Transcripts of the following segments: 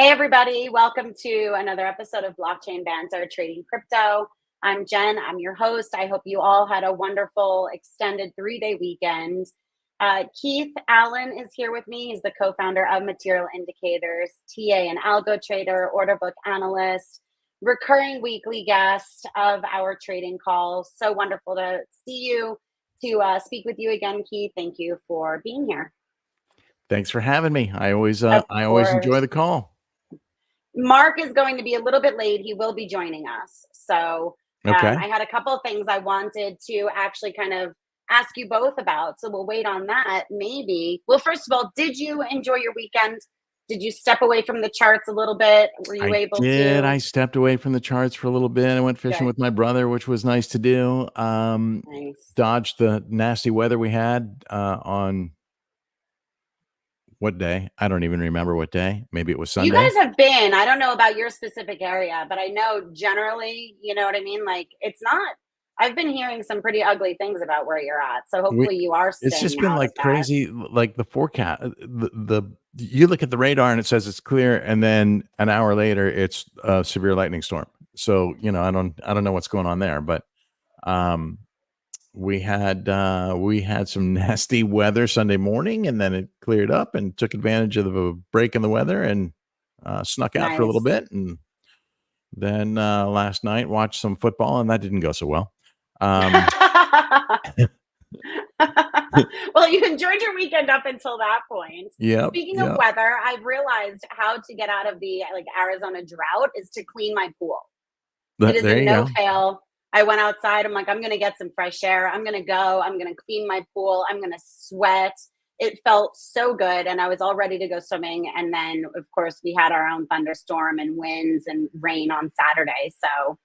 Hey, everybody. Welcome to another episode of Blockchain Banter Trading Crypto. I'm Jen. I'm your host. I hope you all had a wonderful extended 3-day weekend. Keith Allen is here with me. He's the co-founder of Material Indicators, TA and algo trader, order book analyst, recurring weekly guest of our trading calls. So wonderful to see you, to speak with you again, Keith. Thank you for being here. Thanks for having me. I always Of enjoy course. the call. Mark is going to be a little bit late. He will be joining us. So Okay. I had a couple of things I wanted to actually kind of ask you both about. So we'll wait on that. Maybe. Well, first of all, did you enjoy your weekend? Did you step away from the charts a little bit? Were you I able did. I to? stepped away from the charts for a little bit. I went fishing Good. with my brother, which was nice to do. Nice. Dodged the nasty weather we had on what day? I don't even remember what day. Maybe it was You Sunday. guys have been, I don't know about your specific area, but I know generally, you know what I mean? Like it's not, I've been hearing some pretty ugly things about where you're at. So We hopefully you are It's staying just been out of like that. crazy, like the forecast. The you look at the radar and it says it's clear, and then an hour later it's a severe lightning storm. So I don't know what's going on there, but um, we had some nasty weather Sunday morning, and then it cleared up and took advantage of a break in the weather and snuck out for a little Nice. bit, and then last night watched some football, and that didn't go so well. Um, Well, you enjoyed your weekend up until that point. yep, Speaking of yep. weather, I've realized how to get out of the like Arizona drought is to clean my pool. It is a There you no go. fail. I went outside. I'm like, I'm going to get some fresh air. I'm going to go. I'm going to clean my pool. I'm going to sweat. It felt so good. And I was all ready to go swimming. And then, of course, we had our own thunderstorm and winds and rain on Saturday. So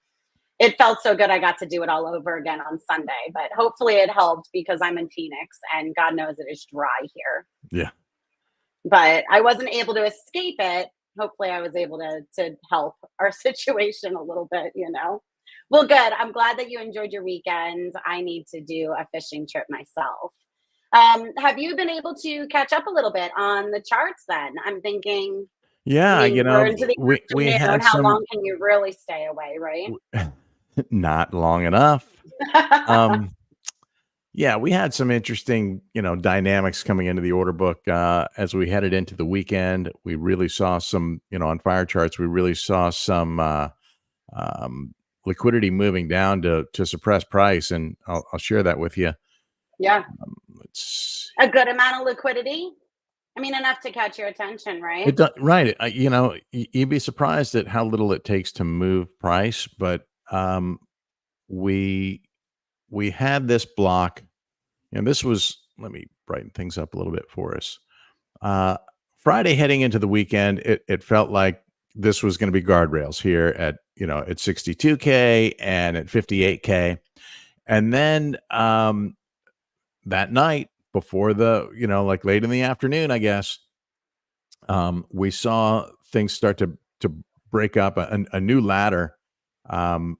it felt so good. I got to do it all over again on Sunday. But hopefully it helped because I'm in Phoenix and God knows it is dry here. Yeah. But I wasn't able to escape it. Hopefully I was able to help our situation a little bit, you know. Well, good. I'm glad that you enjoyed your weekend. I need to do a fishing trip myself. Have you been able to catch up a little bit on the charts then? I'm thinking, I Yeah, mean, we're into the we afternoon. had How some long can you really stay away, right? not long enough. Um, yeah, we had some interesting, dynamics coming into the order book as we headed into the weekend. We really saw some, on fire charts. We really saw some um, liquidity moving down to suppress price, and I'll share that with you. Yeah. It's A good amount of liquidity. I mean, enough to catch your attention, right? right. You'd be surprised at how little it takes to move price, but we we had this block, and this was, let me brighten things up a little bit for us. Uh, Friday heading into the weekend, it felt like this was going to be guardrails here at 62K and at 58K. And then that night before like late in the afternoon, I guess, we saw things start to break up. A new ladder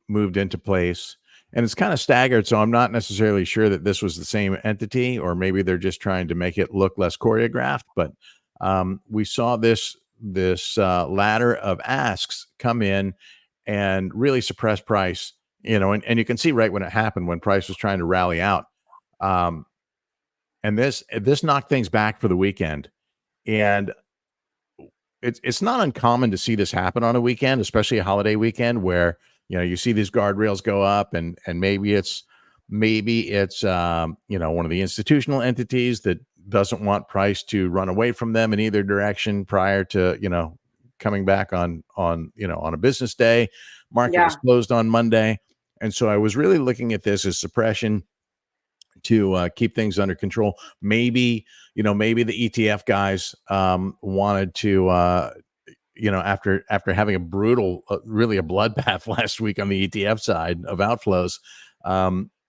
moved into place, and it's kind of staggered. So I'm not necessarily sure that this was the same entity, or maybe they're just trying to make it look less choreographed. But we saw this ladder of asks come in and really suppress price. And you can see right when it happened, when price was trying to rally out. Um, and this knocked things back for the weekend. And it's not uncommon to see this happen on a weekend, especially a holiday weekend, where you see these guardrails go up, and maybe it's one of the institutional entities that doesn't want price to run away from them in either direction prior to coming back on a business day. Market was Yeah. closed on Monday, and so I was really looking at this as suppression to keep things under control. Maybe the ETF guys wanted to, after having a brutal, really a bloodbath last week on the ETF side of outflows,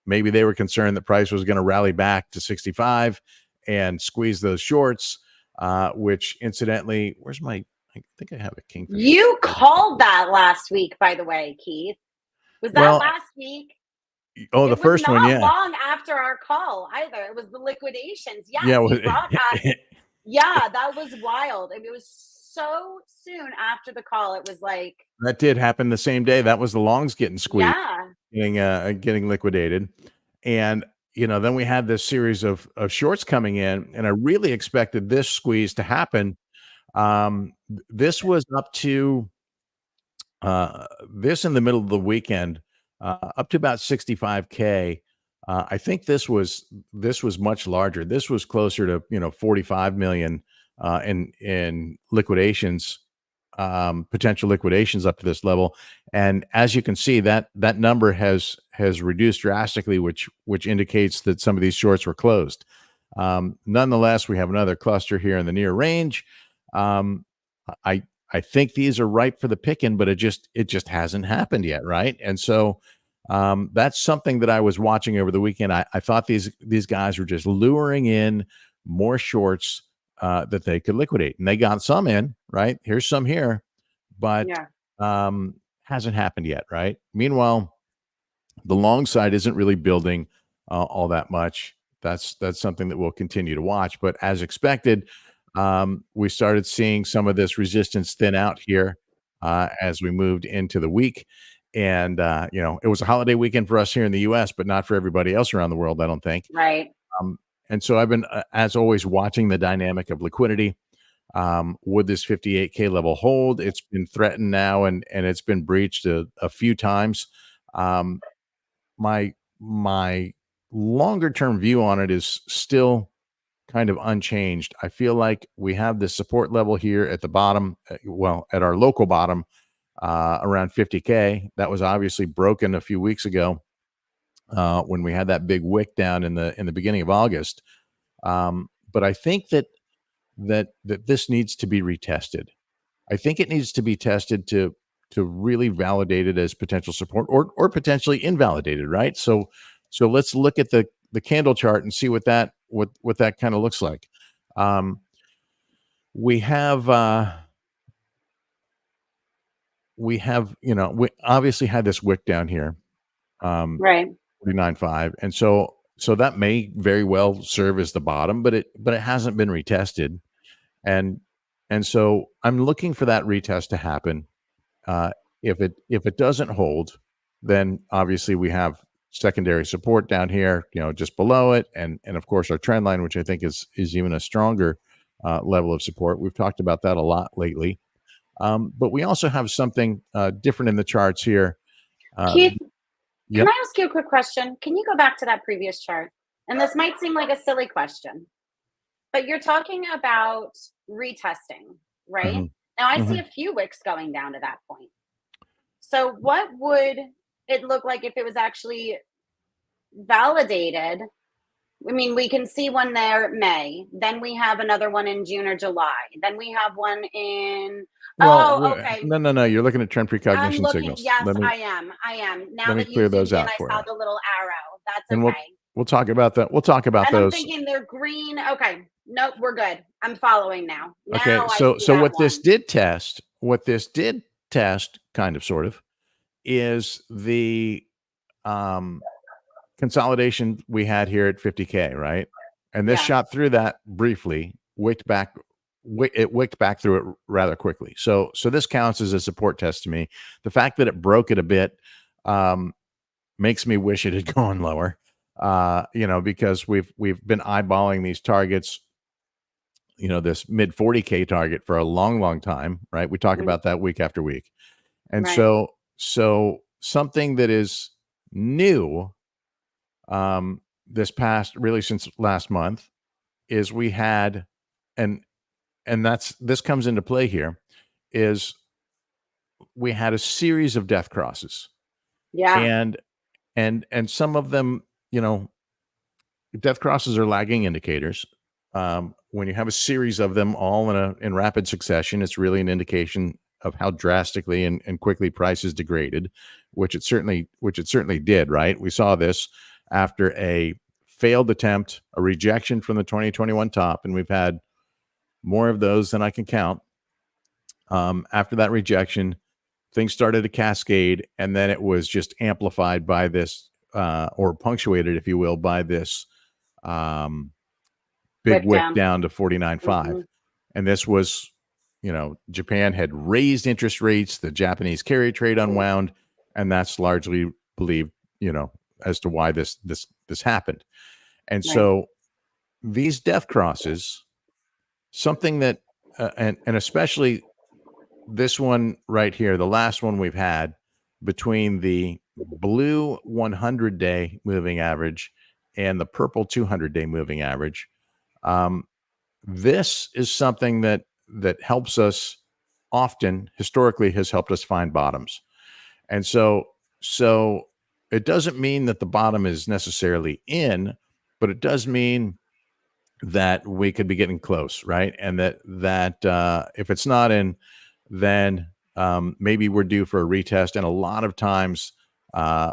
maybe they were concerned that price was going to rally back to 65 and squeeze those shorts, which incidentally, I think I have a kingfisher. You called that last week, by the way, Keith. Was that Well, last week? the It was first one, not yeah. long after our call either. It was the liquidations. Yes, Yeah. you brought that. Yeah, that was wild. I mean, it was so soon after the call. It was like, That did happen the same day. That was the longs getting squeezed, yeah, getting liquidated. And, then we had this series of shorts coming in, and I really expected this squeeze to happen. This was up to this in the middle of the weekend, up to about 65K. I think this was much larger. This was closer to 45 million in liquidations, potential liquidations up to this level. And as you can see, that number has reduced drastically, which indicates that some of these shorts were closed. Nonetheless, we have another cluster here in the near range. Um, I I think these are ripe for the picking, but it just hasn't happened yet, right? And so that's something that I was watching over the weekend. I thought these guys were just luring in more shorts that they could liquidate, and they got some in, right? Here's some here, but yeah, hasn't happened yet, right? Meanwhile, the long side isn't really building all that much. That's something that we'll continue to watch. But as expected, we started seeing some of this resistance thin out here as we moved into the week. And it was a holiday weekend for us here in the U.S., but not for everybody else around the world, I don't think. right. Um, and so I've been, as always, watching the dynamic of liquidity. Would this 58K level hold? It's been threatened now, and it's been breached a few times. Um, my longer term view on it is still kind of unchanged. I feel like we have this support level here at the bottom, at our local bottom, around 50K. That was obviously broken a few weeks ago when we had that big wick down in the beginning of August. But I think that this needs to be retested. I think it needs to be tested to really validate it as potential support or potentially invalidated, right? So let's look at the candle chart and see what that kind of looks like. Um, we have we obviously had this wick down here, um, Right. 49.5, and so that may very well serve as the bottom, but it hasn't been retested, and and so I'm looking for that retest to happen. Uh, if it doesn't hold, then obviously we have secondary support down here, just below it, and of course our trend line, which I think is even a stronger level of support. We've talked about that a lot lately, but we also have something different in the charts here. Uh, Keith, can yep. I ask you a quick question? Can you go back to that previous chart? And this might seem like a silly question, but you're talking about retesting, right? Hmm. Now I see Hmm. a few wicks going down to that point. So what would it look like if it was actually validated? I mean, we can see one there May. Then we have another one in June or July. Then we have one in Well, oh, okay. no, no, no. You're looking at trend I'm precognition looking. signals. Yes, Let me I am. I am. Now let me that you clear zoomed those in, out I for saw you, the little arrow. and That's we'll okay. we'll talk about that. We'll talk about And I'm those. thinking they're green. Okay. Nope, we're good. I'm following now. Okay, Now I so see so that what one. this did test, kind of, sort of, is the um, consolidation we had here at 50K, right? And this Yeah. shot through that briefly, it wicked back through it rather quickly. So this counts as a support test to me. The fact that it broke it a bit um, makes me wish it had gone lower. Because we've been eyeballing these targets, this mid 40K target for a long, long time, right? We talk Mm, about that week after week. And right. so something that is new, this past, really, since last month, is we had, and this comes into play here, is we had a series of death crosses, Yeah. and some of them, death crosses are lagging indicators. When you have a series of them all in rapid succession, it's really an indication of how drastically and quickly prices degraded, which it certainly did. Right, we saw this after a failed attempt, a rejection from the 2021 top, and we've had more of those than I can count. After that rejection, things started to cascade, and then it was just amplified by this, or punctuated, if you will, by this um, big Whip wick down. down to 49.5. Hmm. And this was Japan had raised interest rates, the Japanese carry trade unwound, and that's largely believed, as to why this happened. And Right. so these death crosses, something that, and especially this one right here, the last one we've had between the blue 100-day moving average and the purple 200-day moving average. This is something that helps us often, historically has helped us find bottoms. And so it doesn't mean that the bottom is necessarily in, but it does mean that we could be getting close, right? And that if it's not in, then maybe we're due for a retest. And a lot of times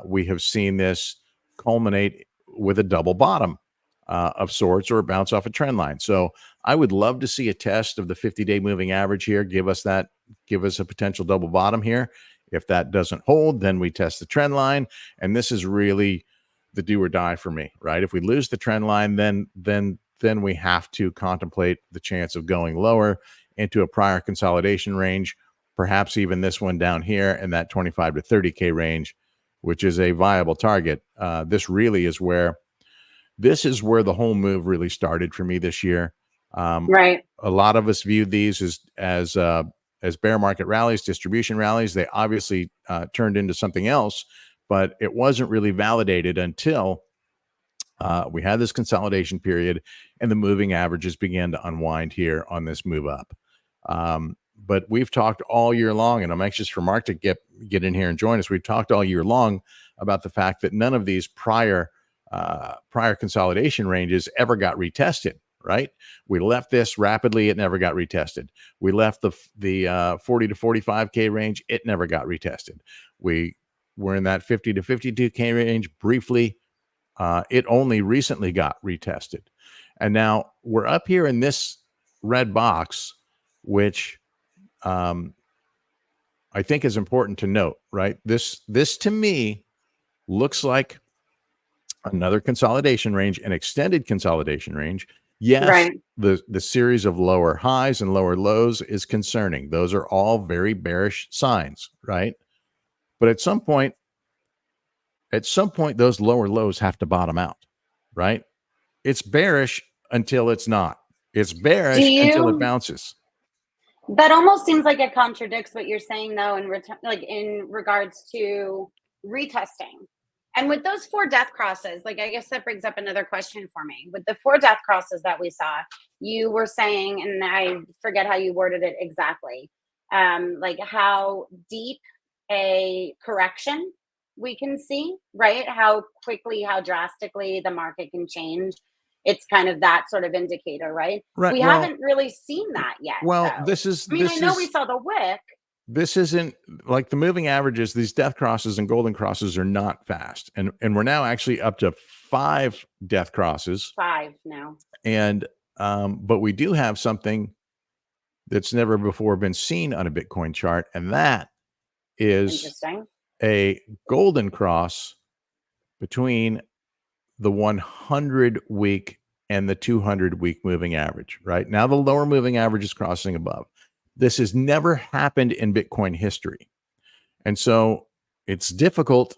we have seen this culminate with a double bottom of sorts, or bounce off a trend line. So I would love to see a test of the 50-day moving average here. Give us a potential double bottom here. If that doesn't hold, then we test the trend line. And this is really the do or die for me, right? If we lose the trend line, then we have to contemplate the chance of going lower into a prior consolidation range, perhaps even this one down here in that 25 to 30K range, which is a viable target. This is where the whole move really started for me this year. Right. A lot of us viewed these as bear market rallies, distribution rallies. They obviously turned into something else, but it wasn't really validated until we had this consolidation period and the moving averages began to unwind here on this move up. But we've talked all year long, and I'm anxious for Mark to get in here and join us. We've talked all year long about the fact that none of these prior consolidation ranges ever got retested, right? We left this rapidly. It never got retested. We left the 40 to 45K range. It never got retested. We were in that 50 to 52K range briefly. It only recently got retested. And now we're up here in this red box, which I think is important to note, right? This to me looks like another consolidation range, an extended consolidation range. Yes, right. the series of lower highs and lower lows is concerning. Those are all very bearish signs, right? But at some point, those lower lows have to bottom out, right? It's bearish until it's not. It's bearish until it bounces. That almost seems like it contradicts what you're saying, though, in regards to retesting. And with those 4 death crosses, I guess that brings up another question for me. With the 4 death crosses that we saw, you were saying, and I forget how you worded it exactly, how deep a correction we can see, right? How quickly, how drastically the market can change. It's kind of that sort of indicator, right? Right. We haven't really seen that yet. Well, though. I know we saw the wick. This isn't like the moving averages. These death crosses and golden crosses are not fast. And we're now actually up to 5 death crosses. 5 now. And, but we do have something that's never before been seen on a Bitcoin chart. And that is a golden cross between the 100-week and the 200-week moving average, right? Now the lower moving average is crossing above. This has never happened in Bitcoin history. And so it's difficult.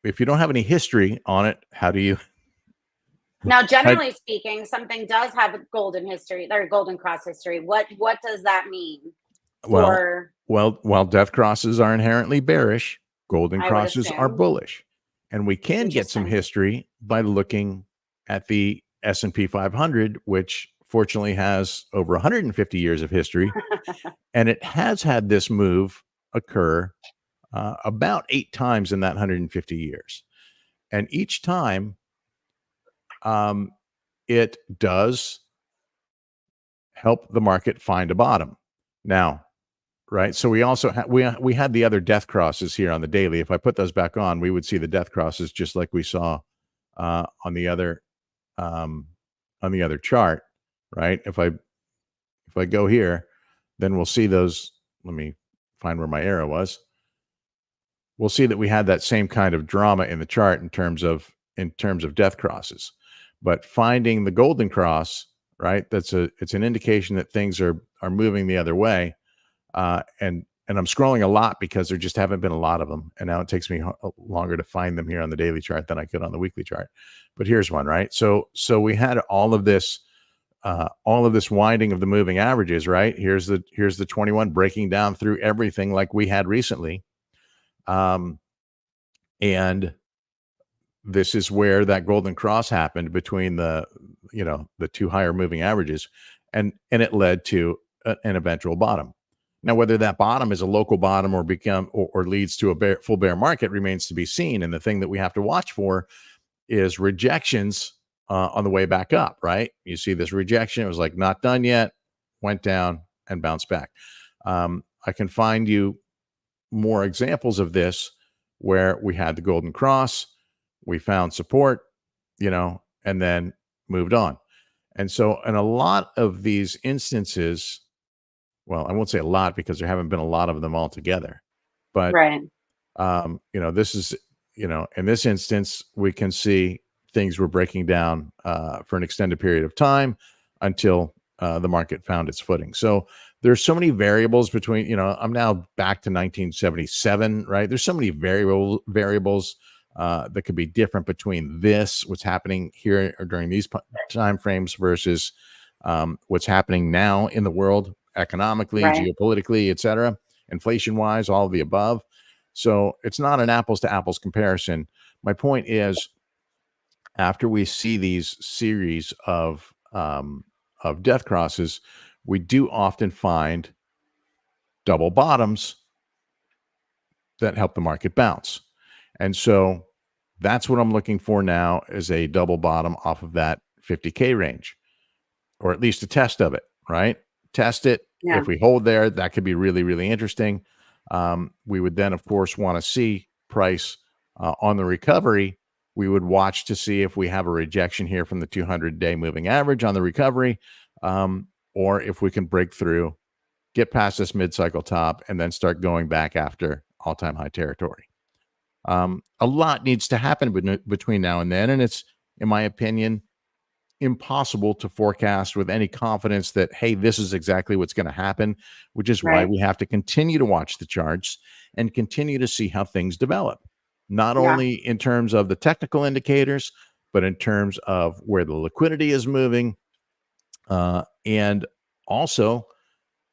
If you don't have any history on it, how do you? Now, generally speaking, something does have a golden history, or golden cross history. What does that mean? While death crosses are inherently bearish, golden crosses are bullish. And we can get some history by looking at the S&P 500, which fortunately has over 150 years of history. And it has had this move occur about 8 times in that 150 years. And each time it does help the market find a bottom. Now, right. So we also we had the other death crosses here on the daily. If I put those back on, we would see the death crosses just like we saw on the other chart, right? If I go here, then we'll see those. Let me find where my arrow was. We'll see that we had that same kind of drama in the chart in terms of death crosses. But finding the golden cross, right? It's an indication that things are moving the other way. And I'm scrolling a lot because there just haven't been a lot of them. And now it takes me longer to find them here on the daily chart than I could on the weekly chart. But here's one, right? So we had all of this winding of the moving averages, right? Here's the 21 breaking down through everything like we had recently. And this is where that golden cross happened between the two higher moving averages, and it led to an eventual bottom. Now, whether that bottom is a local bottom or leads to a full bear market remains to be seen. And the thing that we have to watch for is rejections on the way back up, right? You see this rejection. It was like not done yet, went down and bounced back. I can find you more examples of this where we had the golden cross, we found support, and then moved on. And so in a lot of these instances, well, I won't say a lot because there haven't been a lot of them altogether, but right. This is, in this instance, we can see things were breaking down for an extended period of time until the market found its footing. So there's so many variables between, I'm now back to 1977, right? There's so many variables that could be different between what's happening here or during these time frames versus what's happening now in the world, economically, right. geopolitically, et cetera, inflation wise, all of the above. So it's not an apples to apples comparison. My point is, after we see these series of death crosses, we do often find double bottoms that help the market bounce. And so that's what I'm looking for now, is a double bottom off of that 50K range, or at least a test of it, right? Test it. Yeah. If we hold there, that could be really, really interesting. We would then, of course, want to see price on the recovery. We would watch to see if we have a rejection here from the 200-day moving average on the recovery, or if we can break through, get past this mid-cycle top, and then start going back after all-time high territory. A lot needs to happen between now and then, and it's, in my opinion, impossible to forecast with any confidence that, hey, this is exactly what's going to happen, which is why we have to continue to watch the charts and continue to see how things develop, not only in terms of the technical indicators, but in terms of where the liquidity is moving, and also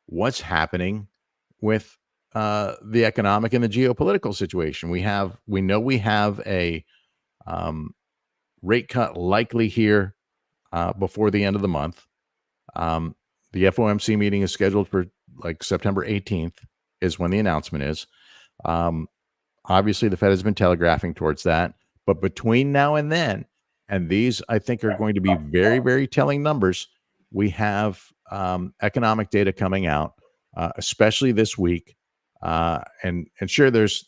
what's happening with the economic and the geopolitical situation. We know we have a rate cut likely here before the end of the month. The FOMC meeting is scheduled for like September 18th is when the announcement is. Obviously, the Fed has been telegraphing towards that. But between now and then, and these I think are going to be very, very telling numbers, we have economic data coming out, especially this week. And sure, there's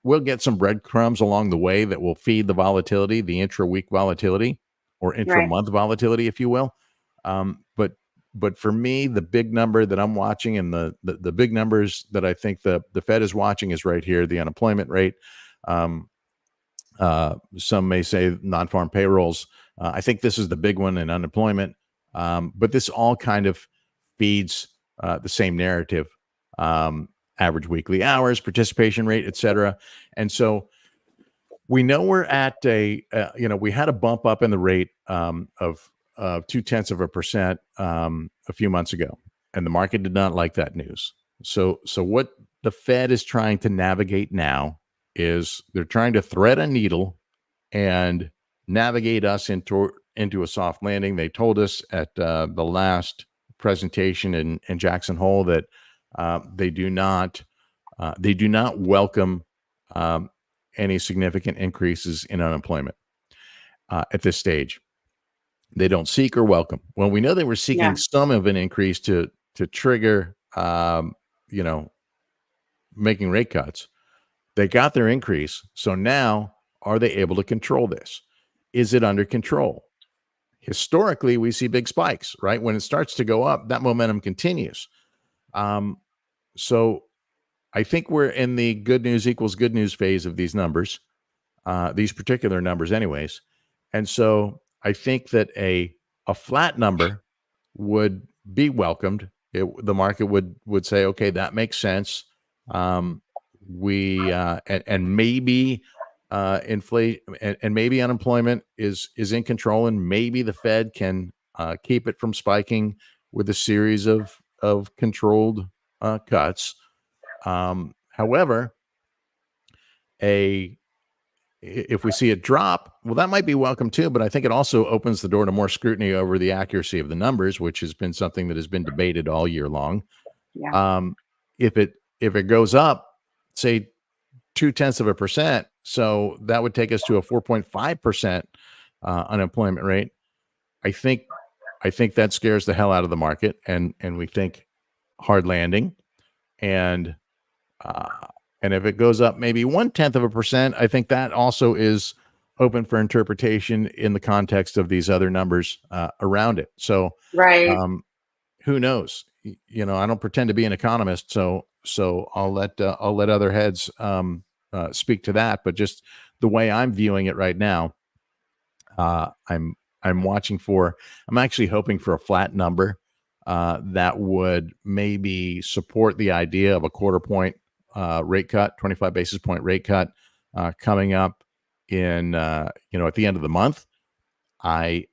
we'll get some breadcrumbs along the way that will feed the volatility, the intra-week volatility, or intra-month volatility, if you will. But for me, the big number that I'm watching, and the big numbers that I think the Fed is watching, is right here, the unemployment rate. Some may say non-farm payrolls. I think this is the big one in unemployment. But this all kind of feeds the same narrative. Average weekly hours, participation rate, et cetera. And so we know we're at we had a bump up in the rate of 0.2% a few months ago, and the market did not like that news. So what the Fed is trying to navigate now is they're trying to thread a needle and navigate us into a soft landing. They told us at the last presentation in Jackson Hole that they do not welcome any significant increases in unemployment at this stage. They don't seek or welcome. Well, we know they were seeking some of an increase to trigger, making rate cuts. They got their increase. So now, are they able to control this? Is it under control? Historically, we see big spikes, right? When it starts to go up, that momentum continues. So I think we're in the good news equals good news phase of these numbers, these particular numbers anyways. And so I think that a a flat number would be welcomed. The market would say, okay, that makes sense. And maybe inflation and maybe unemployment is in control, and maybe the Fed can keep it from spiking with a series of controlled cuts. However, if we see it drop, well, that might be welcome too, but I think it also opens the door to more scrutiny over the accuracy of the numbers, which has been something that has been debated all year long. Yeah. Um, if it goes up, say 0.2%, so that would take us to a 4.5% unemployment rate. I think that scares the hell out of the market, and we think hard landing, and if it goes up maybe 0.1%, I think that also is open for interpretation in the context of these other numbers around it. So, Right. who knows? I don't pretend to be an economist, so I'll let other heads speak to that. But just the way I'm viewing it right now, I'm watching for. I'm actually hoping for a flat number that would maybe support the idea of a quarter point rate cut, 25 basis point rate cut coming up in at the end of the month. I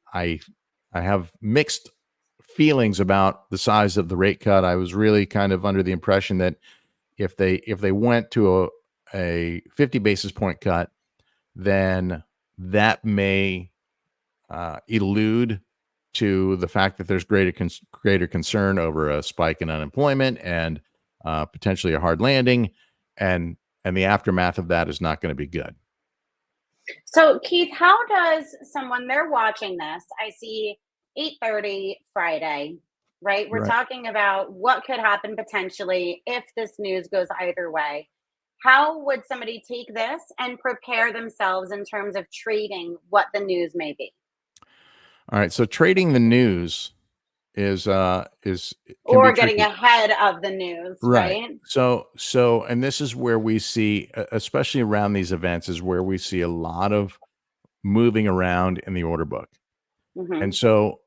have mixed feelings about the size of the rate cut. I was really kind of under the impression that if they went to a 50 basis point cut, then that may elude to the fact that there's greater concern over a spike in unemployment and potentially a hard landing, and the aftermath of that is not going to be good. So, Keith, how does someone, they're watching this? I see 8:30 Friday, right? We're Right. talking about what could happen potentially if this news goes either way. How would somebody take this and prepare themselves in terms of trading what the news may be? All right. So trading the news is can be Or getting tricky. ahead of the news, Right. right? So and this is where we see, especially around these events, is where we see a lot of moving around in the order book. And Hmm. so,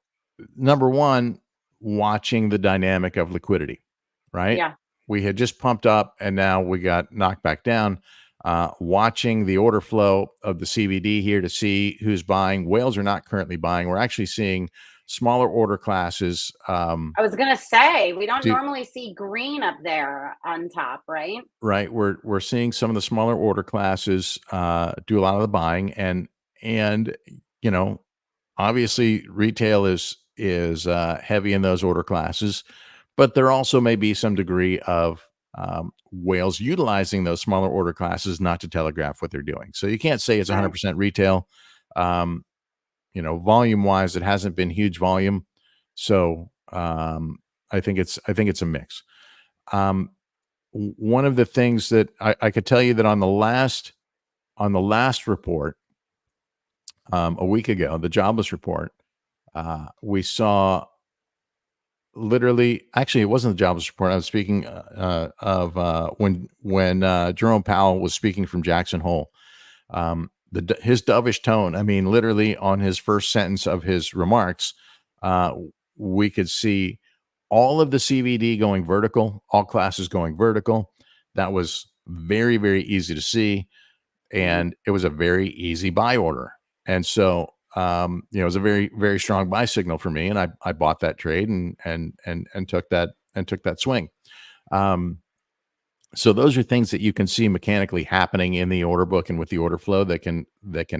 number one, watching the dynamic of liquidity, right? Yeah. We had just pumped up and now we got knocked back down. Watching the order flow of the CVD here to see who's buying. Whales are not currently buying. We're actually seeing smaller order classes. I was going to say, we don't Do, normally see green up there on top, right? right, we're seeing some of the smaller order classes do a lot of the buying, and you know obviously retail is heavy in those order classes, but there also may be some degree of whales utilizing those smaller order classes not to telegraph what they're doing. So you can't say it's Right. 100% retail. Um, volume wise, it hasn't been huge volume. So I think it's a mix. Um, One of the things that I could tell you that on the last report a week ago, the jobless report, we saw literally, actually, it wasn't the jobless report. I was speaking of when Jerome Powell was speaking from Jackson Hole. His dovish tone. I mean, literally on his first sentence of his remarks, uh, we could see all of the CVD going vertical, all classes going vertical. That was very, very easy to see, Mhm. and it was a very easy buy order. And so, it was a very, very strong buy signal for me, and I bought that trade and took that swing. Um, so those are things that you can see mechanically happening in the order book and with the order flow that can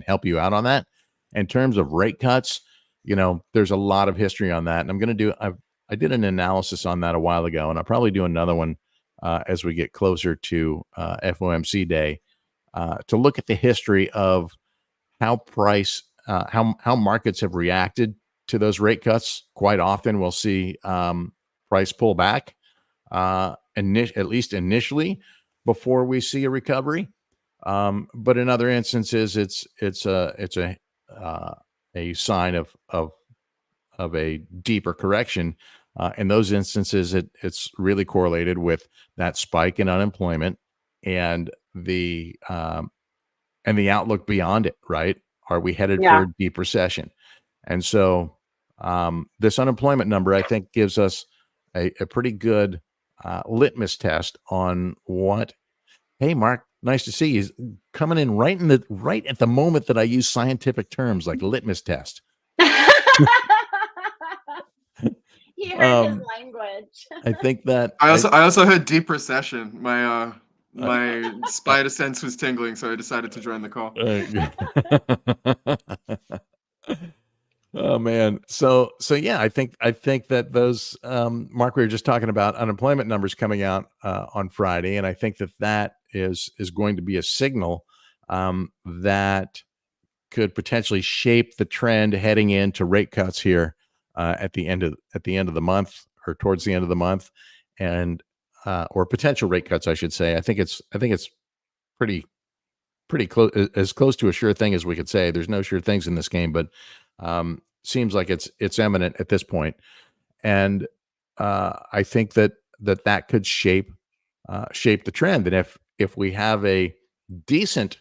help you out on that. In terms of rate cuts, there's a lot of history on that, and I did an analysis on that a while ago, and I'll probably do another one as we get closer to FOMC day to look at the history of how markets have reacted to those rate cuts. Quite often, we'll see price pull back, at least initially, before we see a recovery. But in other instances, it's a sign of a deeper correction. In those instances, it's really correlated with that spike in unemployment and the outlook beyond it. Right? Are we headed for Yeah. a deep recession? And so, This unemployment number, I think, gives us a pretty good litmus test on what. Hey, Mark, nice to see you. Coming in right at the moment that I use scientific terms like litmus test. He heard his language. I think that I also heard deep recession. My spider sense was tingling, so I decided to join the call. Oh man. So yeah, I think that those Mark, we were just talking about unemployment numbers coming out on Friday, and I think that is going to be a signal that could potentially shape the trend heading into rate cuts here at the end of the month, or towards the end of the month, and or potential rate cuts, I should say. I think it's pretty close, as close to a sure thing as we could say. There's no sure things in this game, but seems like it's imminent at this point. And I think that could shape the trend. And if we have a decent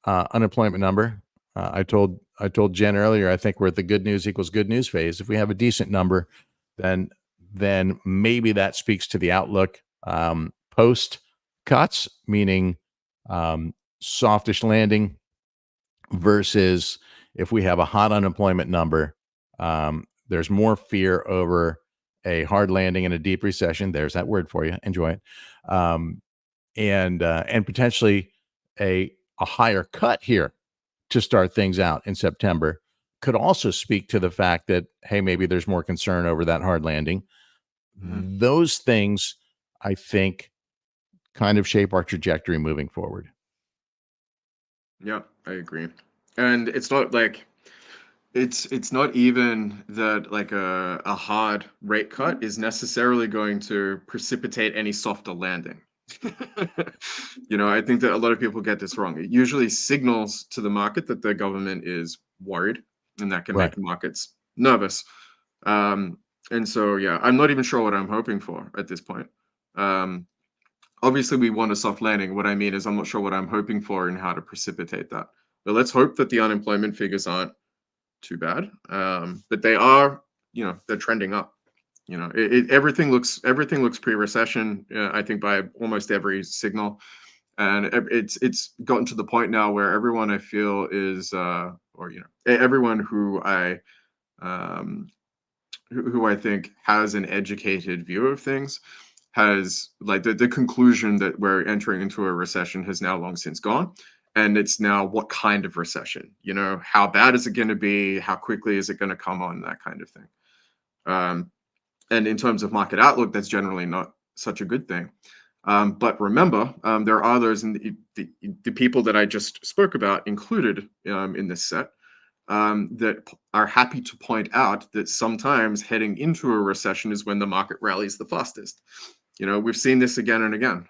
unemployment number, I told Jen earlier, I think we're at the good news equals good news phase. If we have a decent number, then maybe that speaks to the outlook post cuts, meaning softish landing, versus if we have a hot unemployment number, there's more fear over a hard landing and a deep recession. There's that word for you. Enjoy it. And potentially a higher cut here to start things out in September could also speak to the fact that, hey, maybe there's more concern over that hard landing. Mm-hmm. Those things, I think, kind of shape our trajectory moving forward. Yeah, I agree. And it's not like it's not even that like a hard rate cut is necessarily going to precipitate any softer landing. I think that a lot of people get this wrong. It usually signals to the market that the government is worried, and that can make the markets nervous. And so, yeah, I'm not even sure what I'm hoping for at this point. Obviously, we want a soft landing. What I mean is I'm not sure what I'm hoping for and how to precipitate that. But let's hope that the unemployment figures aren't too bad. But they are, they're trending up. Everything looks pre-recession. I think by almost every signal, and it's gotten to the point now where everyone I feel is, everyone who I think has an educated view of things has like the conclusion that we're entering into a recession has now long since gone. And it's now what kind of recession, how bad is it going to be? How quickly is it going to come on? That kind of thing. And in terms of market outlook, that's generally not such a good thing. But remember, there are others, and the people that I just spoke about included in this set, that are happy to point out that sometimes heading into a recession is when the market rallies the fastest. We've seen this again and again.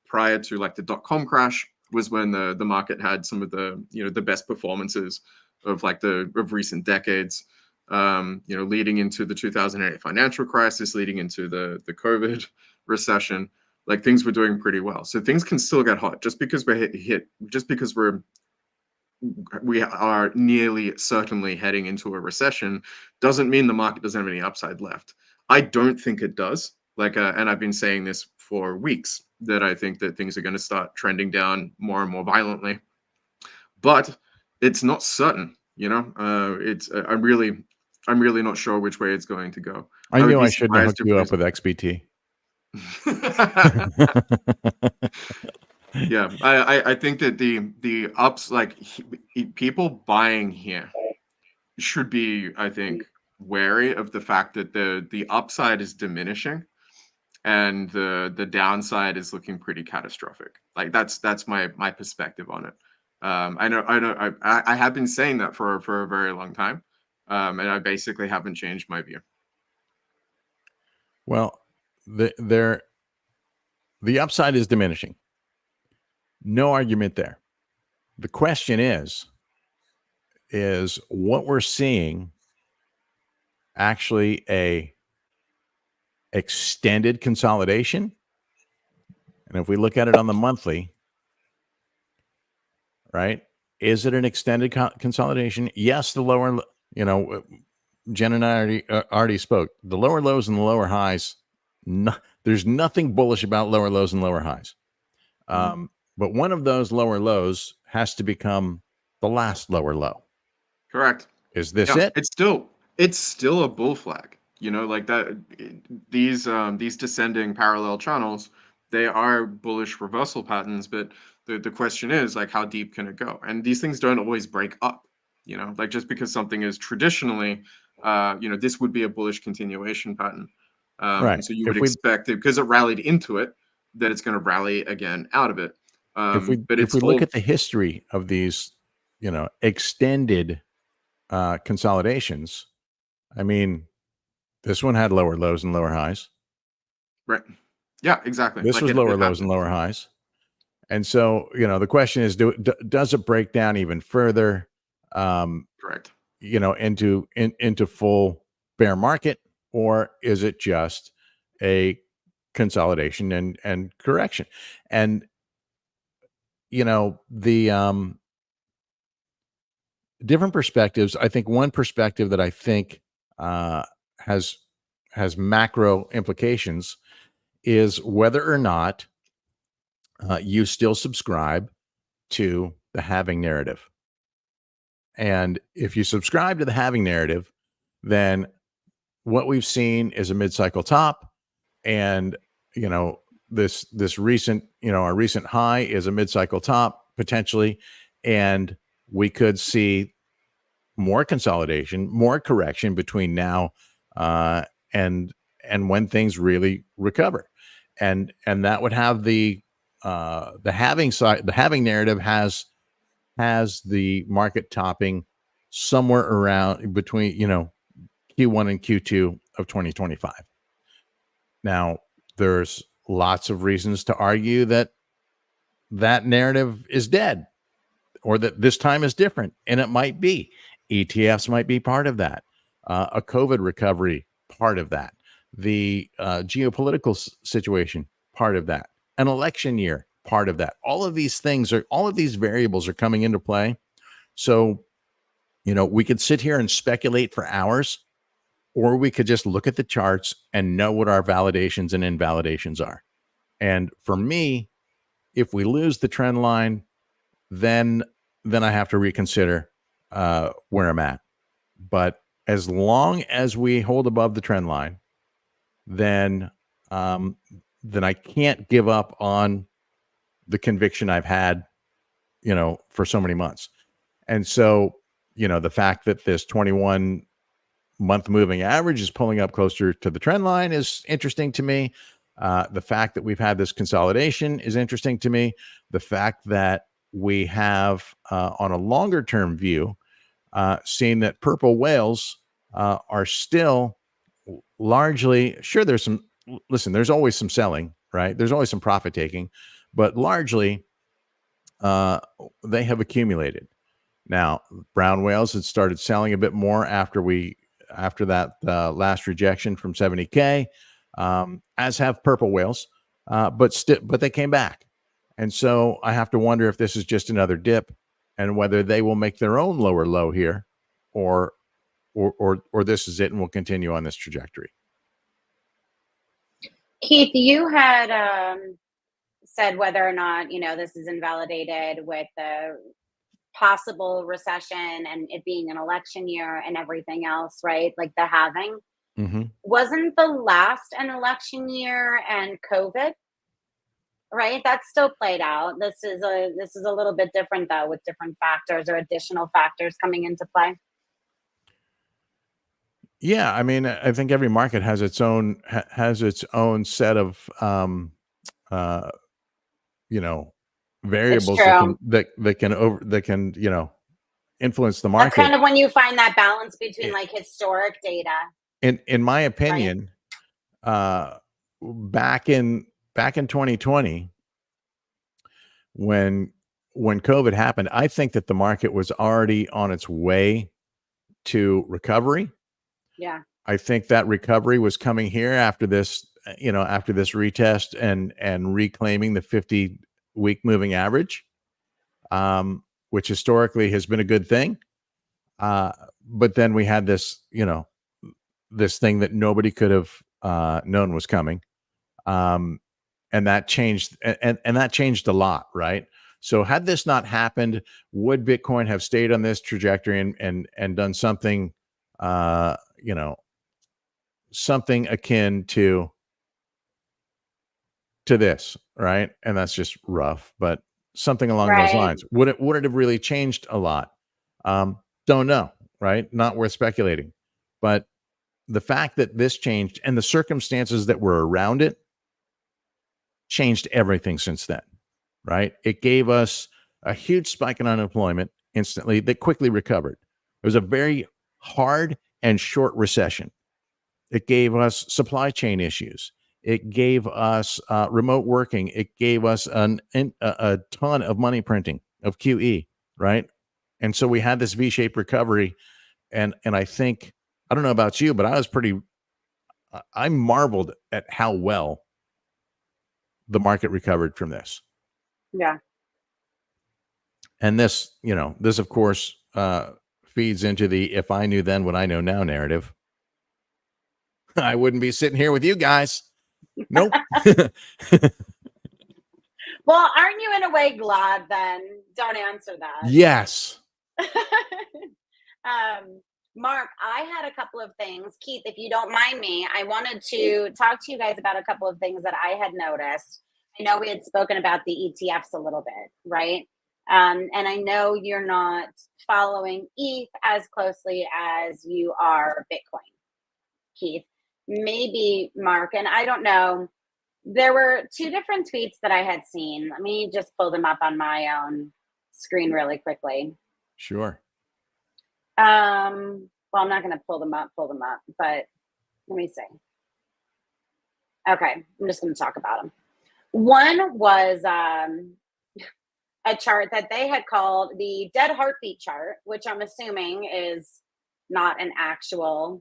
Prior to like the .com crash was when the market had some of the the best performances of recent decades. Leading into the 2008 financial crisis, leading into the COVID recession, like things were doing pretty well. So things can still get hot just because we are nearly certainly heading into a recession doesn't mean the market doesn't have any upside left. I don't think it does. And I've been saying this for weeks, that I think that things are going to start trending down more and more violently, but it's not certain. I'm really not sure which way it's going to go. I knew I shouldn't have hooked you up with XBT. Yeah, I think that the ups, people buying here should be, I think, wary of the fact that the upside is diminishing and the downside is looking pretty catastrophic. Like that's my perspective on it. I have been saying that for a very long time, and I basically haven't changed my view. Well, the upside is diminishing. No argument there. The question is what we're seeing actually a extended consolidation? And if we look at it on the monthly, right, is it an extended consolidation? Yes, the lower You know, Jen and I already spoke. The lower lows and the lower highs, there's nothing bullish about lower lows and lower highs. But one of those lower lows has to become the last lower low. Correct. Is this Yeah, it? it's still a bull flag. You know, like that. These descending parallel channels, they are bullish reversal patterns. But the question is, like, how deep can it go? And these things don't always break up. You know, like, just because something is traditionally, this would be a bullish continuation pattern. Right. And so you would expect it, because it rallied into it, that it's going to rally again out of it. But If it's we look all at the history of these, extended consolidations, I mean, this one had lower lows and lower highs. right. Yeah, exactly. This Like was it lower lows happened. and lower highs. And so, the question is, does it break down even further, Correct. into full bear market, or is it just a consolidation and correction? And the different perspectives. I think one perspective that I think uh, has macro implications is whether or not you still subscribe to the halving narrative. And if you subscribe to the halving narrative, then what we've seen is a mid-cycle top, and this recent, our recent high is a mid-cycle top potentially, and we could see more consolidation, more correction between now uh, and when things really recover, and that would have the halving side. The halving narrative has the market topping somewhere around between Q1 and Q2 of 2025. Now, there's lots of reasons to argue that narrative is dead, or that this time is different, and it might be. ETFs might be part of that. A COVID recovery, part of that. The geopolitical situation, part of that. An election year, part of that. All of these variables are coming into play. So, we could sit here and speculate for hours, or we could just look at the charts and know what our validations and invalidations are. And for me, if we lose the trend line, then I have to reconsider where I'm at. But as long as we hold above the trend line, then I can't give up on the conviction I've had, for so many months. And so, the fact that this 21-month moving average is pulling up closer to the trend line is interesting to me. The fact that we've had this consolidation is interesting to me. The fact that we have, on a longer term view, seen that purple whales are still largely, sure, there's always some selling, right? There's always some profit taking, but largely they have accumulated. Now, brown whales had started selling a bit more after that last rejection from 70K, as have purple whales, but they came back. And so I have to wonder if this is just another dip, and whether they will make their own lower low here, or this is it and we'll continue on this trajectory. Keith, you had said whether or not, this is invalidated with the possible recession and it being an election year and everything else, right? Like the halving. Mm-hmm. Wasn't the last an election year and COVID? Right, that still played out. This is a little bit different though, with different factors or additional factors coming into play. Yeah, I mean, I think every market has its own set of uh, It's variables true. that can influence the That's market. kind of when you find that balance between like historic data. In my Right? opinion, back in 2020, when COVID happened, I think that the market was already on its way to recovery. Yeah. I think that recovery was coming here after this, after this retest and reclaiming the 50-week moving average, which historically has been a good thing. But then we had this, this thing that nobody could have known was coming. And that changed, and that changed a lot, right? So had this not happened, would Bitcoin have stayed on this trajectory and done something, something akin to this, right? And that's just rough, but something along those lines. Would it have really changed a lot? Don't know, right? Not worth speculating. But the fact that this changed and the circumstances that were around it changed everything since then, right? It gave us a huge spike in unemployment instantly that quickly recovered. It was a very hard and short recession. It gave us supply chain issues. It gave us remote working. It gave us a ton of money printing of QE, right? And so we had this V-shaped recovery. And I think, I don't know about you, but I marveled at how well the market recovered from this. Yeah. And this, this of course feeds into the "if I knew then what I know now" narrative. I wouldn't be sitting here with you guys. Nope. Well, aren't you in a way glad then? Don't answer that. Yes. Mark, I had a couple of things. Keith, if you don't mind me, I wanted to talk to you guys about a couple of things that I had noticed. I know we had spoken about the ETFs a little bit, right? And I know you're not following ETH as closely as you are Bitcoin, Keith. Maybe Mark, and I don't know. There were two different tweets that I had seen. Let me just pull them up on my own screen really quickly. Sure. Well, I'm not going to pull them up, but let me see. Okay, I'm just going to talk about them. One was a chart that they had called the dead heartbeat chart, which I'm assuming is not an actual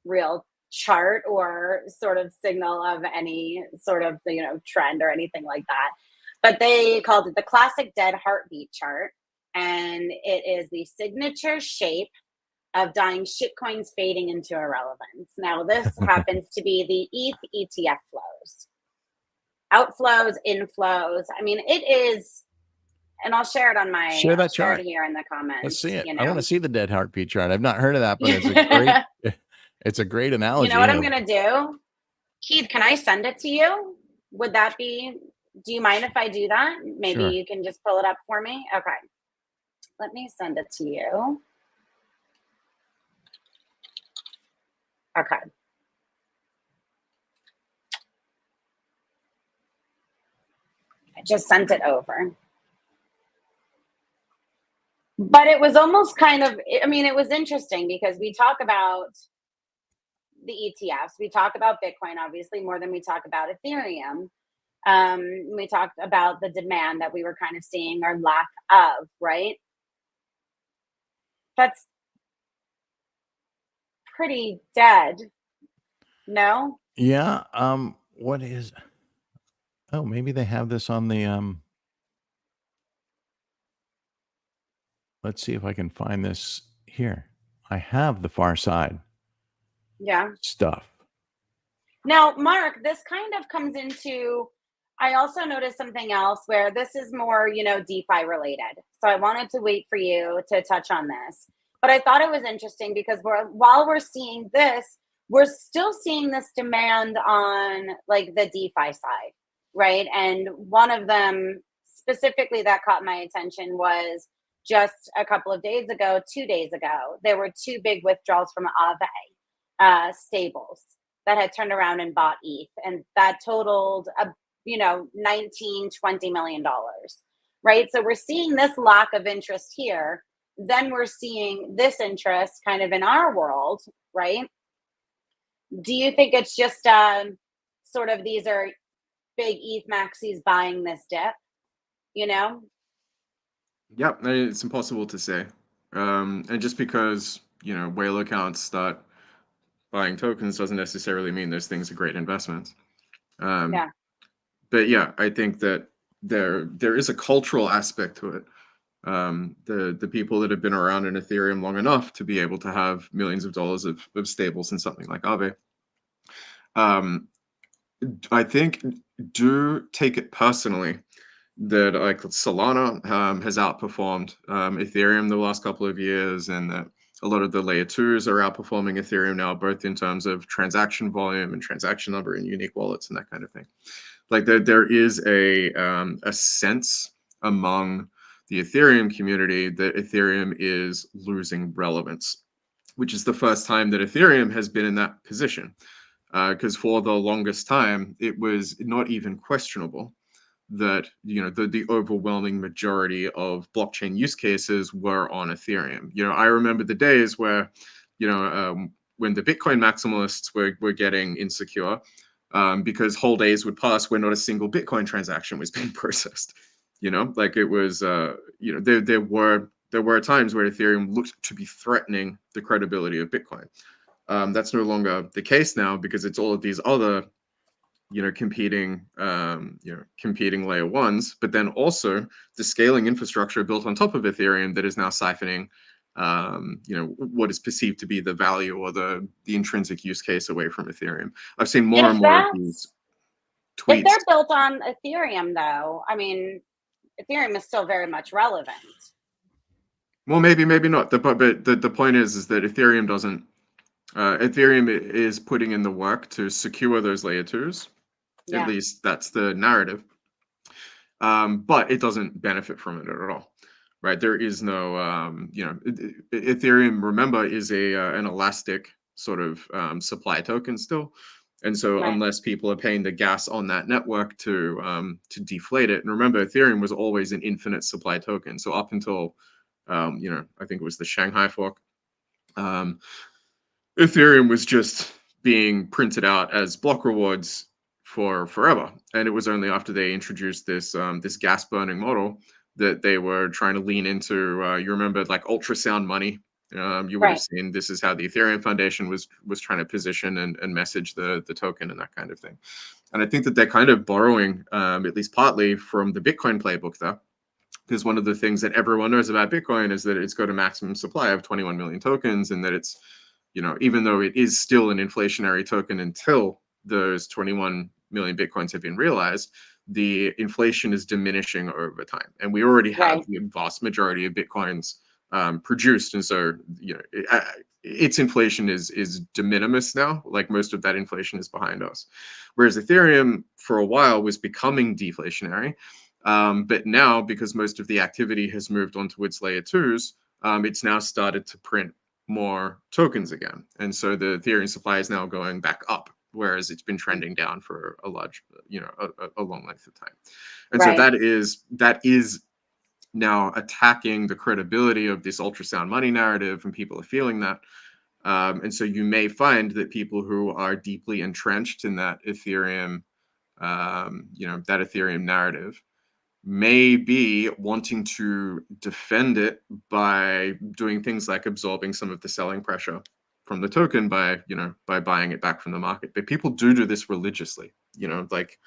real chart or sort of signal of any sort of trend or anything like that. But they called it the classic dead heartbeat chart, and it is the signature shape of dying shitcoins fading into irrelevance. Now, this happens to be the ETH ETF flows. Outflows, inflows. I mean, it is, and I'll share it on my share that chart here in the comments. Let's see it. I want to see the dead heartbeat chart. I've not heard of that, but it's a great it's a great analogy. You know what I'm gonna do? Keith, can I send it to you? Would that be, do you mind if I do that? Maybe Sure. You can just pull it up for me. Okay. Let me send it to you. Okay. I just sent it over. But it was almost kind of, I mean, it was interesting because we talk about the ETFs. We talk about Bitcoin, obviously, more than we talk about Ethereum. We talked about the demand that we were kind of seeing or lack of, right? That's pretty dead. No? Yeah. What is, oh, maybe they have this on the, let's see if I can find this here. I have the far side. Yeah. Stuff. Now, Mark, this kind of comes into, I also noticed something else where this is more, DeFi related. So I wanted to wait for you to touch on this. But I thought it was interesting because while we're seeing this, we're still seeing this demand on like the DeFi side, right? And one of them specifically that caught my attention was just a couple of days ago, 2 days ago, there were two big withdrawals from Aave stables that had turned around and bought ETH, and that totaled $19-20 million, right? So we're seeing this lack of interest here. Then we're seeing this interest kind of in our world, right? Do you think it's just sort of these are big ETH maxis buying this dip? Yeah, it's impossible to say. And just because, whale accounts start buying tokens doesn't necessarily mean those things are great investments. But yeah, I think that there is a cultural aspect to it. The people that have been around in Ethereum long enough to be able to have millions of dollars of stables in something like Aave. I think do take it personally that like Solana has outperformed Ethereum the last couple of years, and that a lot of the layer twos are outperforming Ethereum now, both in terms of transaction volume and transaction number and unique wallets and that kind of thing. Like there is a sense among the Ethereum community that Ethereum is losing relevance, which is the first time that Ethereum has been in that position. Because for the longest time, it was not even questionable that the overwhelming majority of blockchain use cases were on Ethereum. I remember the days where, when the Bitcoin maximalists were getting insecure, because whole days would pass where not a single Bitcoin transaction was being processed. Like it was, there were times where Ethereum looked to be threatening the credibility of Bitcoin. That's no longer the case now because it's all of these other, competing layer ones, but then also the scaling infrastructure built on top of Ethereum that is now siphoning, what is perceived to be the value or the intrinsic use case away from Ethereum. I've seen more and more of these tweets. If they're built on Ethereum, though, I mean, Ethereum is still very much relevant. Well, maybe not. But the point is that Ethereum doesn't. Ethereum is putting in the work to secure those layer twos. Yeah. At least that's the narrative. But it doesn't benefit from it at all, right? There is no, Ethereum, remember, is an elastic sort of supply token still. And so unless people are paying the gas on that network to deflate it, and remember, Ethereum was always an infinite supply token. So up until, I think it was the Shanghai fork, Ethereum was just being printed out as block rewards for forever. And it was only after they introduced this gas burning model that they were trying to lean into, you remember, like ultrasound money. You would have seen this is how the Ethereum Foundation was trying to position and message the token and that kind of thing. And I think that they're kind of borrowing, at least partly, from the Bitcoin playbook there. Because one of the things that everyone knows about Bitcoin is that it's got a maximum supply of 21 million tokens, and that it's, even though it is still an inflationary token until those 21 million Bitcoins have been realized, the inflation is diminishing over time. And we already have the vast majority of Bitcoins produced. And so, its inflation is de minimis now. Like most of that inflation is behind us. Whereas Ethereum for a while was becoming deflationary. But now, because most of the activity has moved onto its layer twos, it's now started to print more tokens again. And so the Ethereum supply is now going back up, whereas it's been trending down for a large, a long length of time. And so that is now attacking the credibility of this ultrasound money narrative, and people are feeling that. And so you may find that people who are deeply entrenched in that Ethereum, that Ethereum narrative may be wanting to defend it by doing things like absorbing some of the selling pressure from the token by buying it back from the market. But people do this religiously, like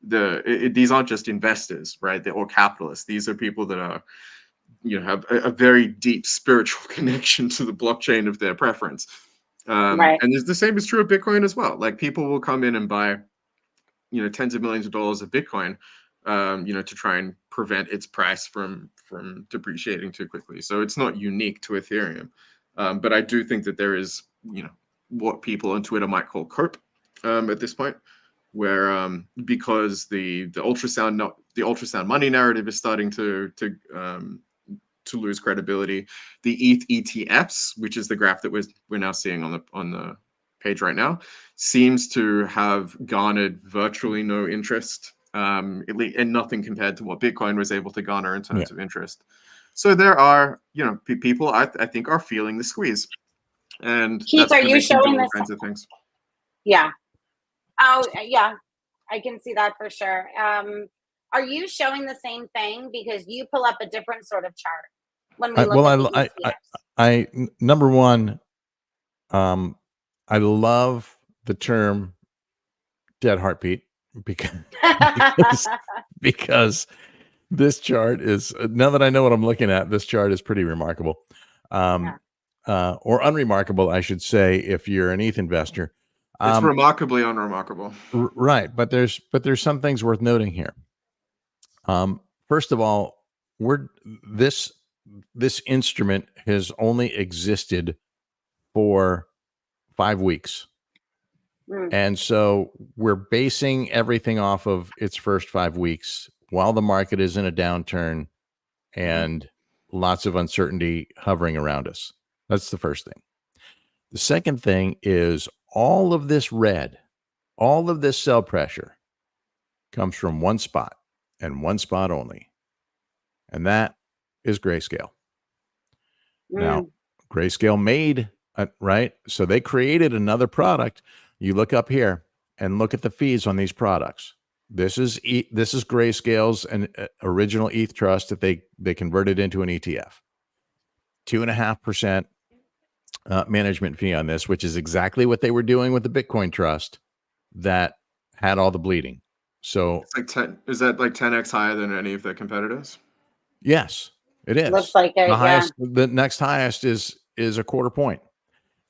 these aren't just investors, right? They're all capitalists. These are people that are, have a very deep spiritual connection to the blockchain of their preference. And the same is true of Bitcoin as well. Like people will come in and buy, tens of millions of dollars of Bitcoin, to try and prevent its price from depreciating too quickly. So it's not unique to Ethereum. But I do think that there is, what people on Twitter might call COPE at this point, where because the ultrasound money narrative is starting to lose credibility, the ETH ETFs, which is the graph that we're now seeing on the page right now, seems to have garnered virtually no interest, and nothing compared to what Bitcoin was able to garner in terms of interest. So there are, people I think are feeling the squeeze. And Keith, are you showing all kinds of things? Yeah. Oh, yeah. I can see that for sure. Are you showing the same thing? Because you pull up a different sort of chart when we look at the ETFs. Number one, I love the term dead heartbeat because This chart is, now that I know what I'm looking at, this chart is pretty remarkable. Or unremarkable, I should say, if you're an ETH investor. It's remarkably unremarkable. Right, but there's some things worth noting here. First of all, this instrument has only existed for 5 weeks. And so we're basing everything off of its first 5 weeks while the market is in a downturn and lots of uncertainty hovering around us. That's the first thing. The second thing is all of this red, all of this sell pressure comes from one spot and one spot only. And that is Grayscale. Now, Grayscale made, right? So they created another product. You look up here and look at the fees on these products. This is Grayscale's an original ETH trust that they converted into an ETF. 2.5% management fee on this, which is exactly what they were doing with the Bitcoin trust that had all the bleeding. So it's like 10. Is that like 10x higher than any of their competitors? Yes, it is. Looks like it. The highest, the next highest is a quarter point.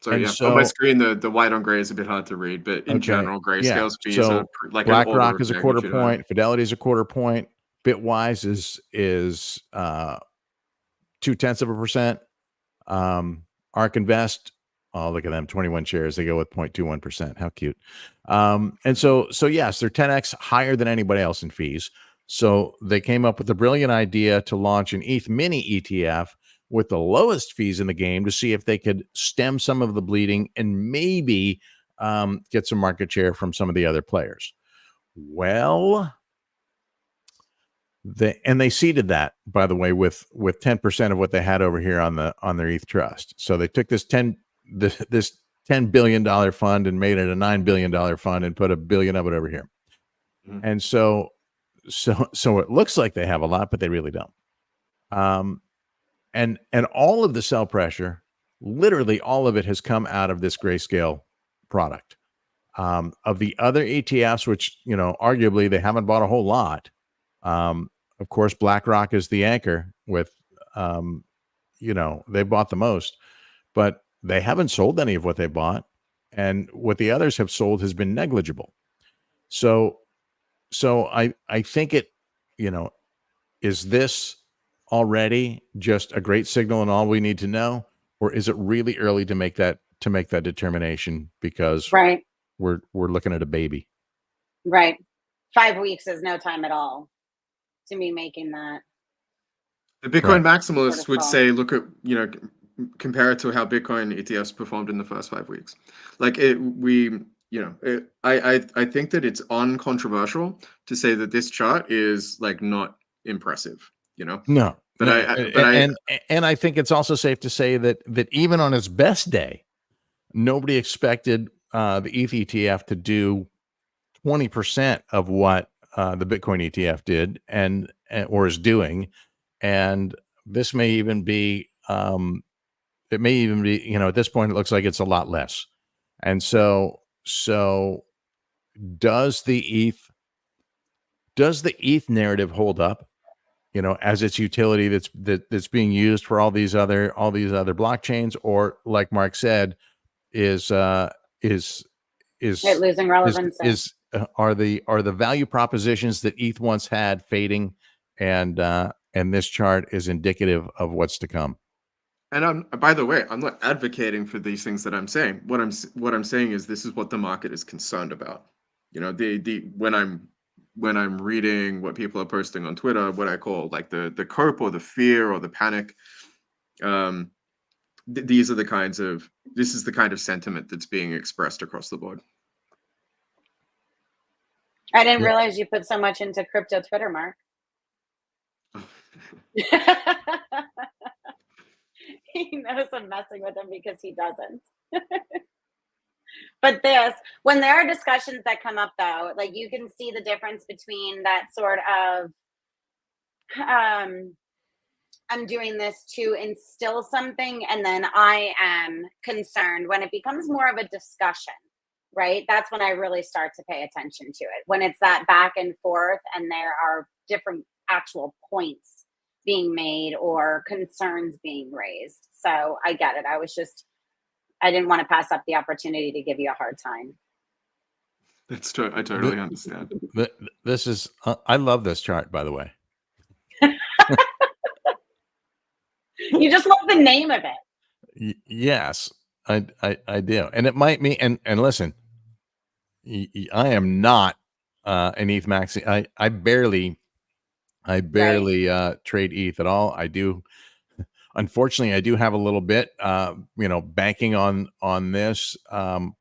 So And yeah, so, on my screen the white on gray is a bit hard to read, but in general, Grayscale's fees are like BlackRock is a quarter point, Fidelity is a quarter point, Bitwise is 0.2%. ARK Invest, oh look at them, 21 shares, they go with 0.21%. How cute. And so yes, they're 10x higher than anybody else in fees. So they came up with a brilliant idea to launch an ETH mini ETF with the lowest fees in the game to see if they could stem some of the bleeding and maybe get some market share from some of the other players. Well, they seeded that, by the way, with 10% of what they had over here on their ETH trust. So they took this $10 billion fund and made it a $9 billion fund and put $1 billion of it over here. And so it looks like they have a lot, but they really don't. And all of the sell pressure, literally all of it has come out of this Grayscale product. Of the other ETFs, which, arguably they haven't bought a whole lot. Of course, BlackRock is the anchor with, they bought the most, but they haven't sold any of what they bought. And what the others have sold has been negligible. So I think it, is this already just a great signal and all we need to know, or is it really early to make that determination because we're looking at a baby? Right. 5 weeks is no time at all to be making that. The Bitcoin maximalists would say, look at, compare it to how Bitcoin ETFs performed in the first 5 weeks. Like I think that it's uncontroversial to say that this chart is like not impressive, No, but I think it's also safe to say that even on its best day, nobody expected the ETH ETF to do 20% of what the Bitcoin ETF did or is doing, and this may even be at this point it looks like it's a lot less. And so does the ETH narrative hold up, as its utility that's being used for all these other blockchains, or like Mark said, is it losing relevance? Are the value propositions that ETH once had fading, and this chart is indicative of what's to come? And by the way, I'm not advocating for these things that I'm saying. What I'm saying is this is what the market is concerned about. When I'm reading what people are posting on Twitter, what I call like the cope or the fear or the panic, this is the kind of sentiment that's being expressed across the board. I didn't realize you put so much into crypto Twitter, Mark. He knows I'm messing with him because he doesn't. But when there are discussions that come up, though, like you can see the difference between that sort of, I'm doing this to instill something, and then I am concerned when it becomes more of a discussion, right? That's when I really start to pay attention to it. When it's that back and forth and there are different actual points being made or concerns being raised. So I get it. I didn't want to pass up the opportunity to give you a hard time. I totally understand. This is I love this chart, by the way. You just love the name of it. Yes, I do, and it might mean and listen, I am not an ETH maxi. I barely trade ETH at all. I do. Unfortunately, I do have a little bit, banking on this,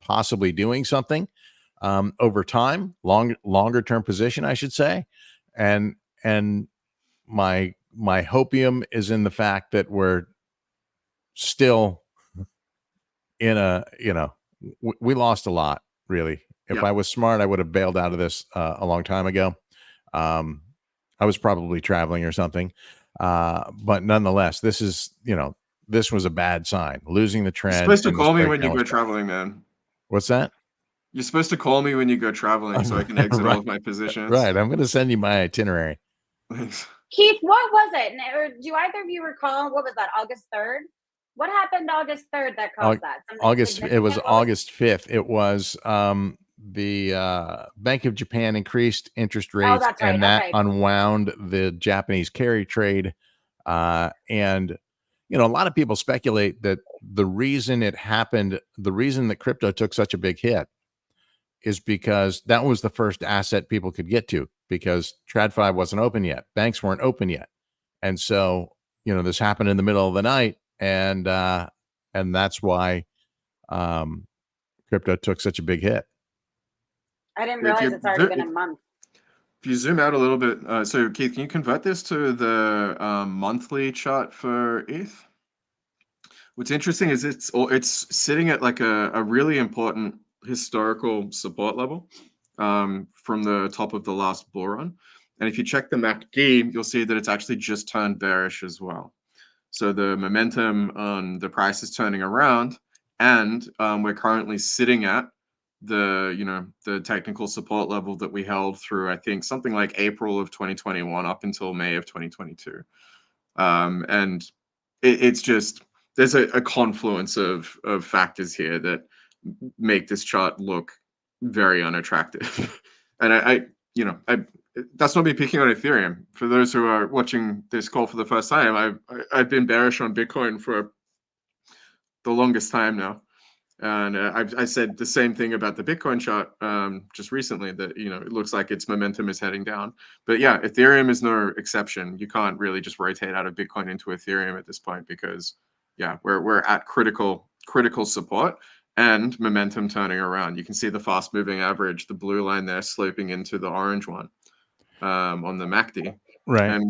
possibly doing something over time, longer term position, I should say, and my hopium is in the fact that we're still in a, we lost a lot, really. If I was smart, I would have bailed out of this a long time ago. I was probably traveling or something. But nonetheless, this is, this was a bad sign. Losing the trend. You're supposed to and call me when you go traveling, man. What's that? You're supposed to call me when you go traveling so I can exit all of my positions. Right. I'm going to send you my itinerary. Thanks. Keith, what was it? Or do either of you recall, what was that, August 3rd? What happened August 3rd that caused that? It was August 5th. It was the Bank of Japan increased interest rates, that's right. and that unwound the Japanese carry trade. And a lot of people speculate that the reason it happened, the reason that crypto took such a big hit, is because that was the first asset people could get to, because TradFi wasn't open yet, banks weren't open yet, and so this happened in the middle of the night, and that's why crypto took such a big hit. I didn't realize it's already been a month. If you zoom out a little bit, so Keith, can you convert this to the monthly chart for ETH? What's interesting is it's sitting at like a really important historical support level from the top of the last bull run. And if you check the MACD, you'll see that it's actually just turned bearish as well. So the momentum on the price is turning around, and we're currently sitting at the technical support level that we held through, I think, something like April of 2021 up until May of 2022. And it's just, there's a confluence of factors here that make this chart look very unattractive. And I that's not me picking on Ethereum. For those who are watching this call for the first time, I've been bearish on Bitcoin for the longest time now, and I said the same thing about the Bitcoin chart just recently, that it looks like its momentum is heading down. But yeah, Ethereum is no exception. You can't really just rotate out of Bitcoin into Ethereum at this point, because we're at critical support and momentum turning around. You can see the fast moving average, the blue line there, sloping into the orange one on the MACD. Right.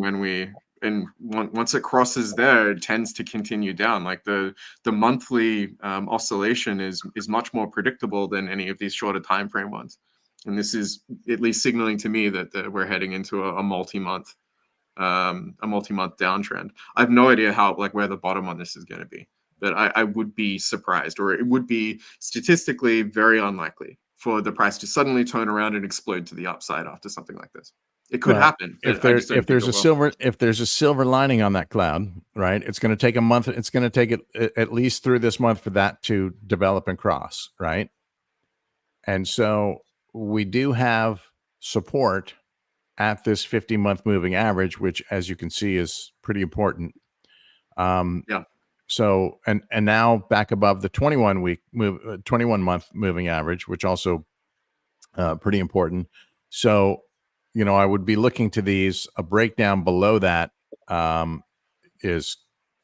And once it crosses there, it tends to continue down. Like the monthly oscillation is much more predictable than any of these shorter time frame ones. And this is at least signaling to me that we're heading into a multi-month downtrend. I have no idea where the bottom on this is going to be, but I would be surprised, or it would be statistically very unlikely for the price to suddenly turn around and explode to the upside after something like this. It could happen. If there's a silver lining on that cloud, right? It's going to take a month. It's going to take it at least through this month for that to develop and cross, right? And so we do have support at this 50-month moving average, which, as you can see, is pretty important. So and now back above the 21-month moving average, which also pretty important. So I would be looking to these. A breakdown below that is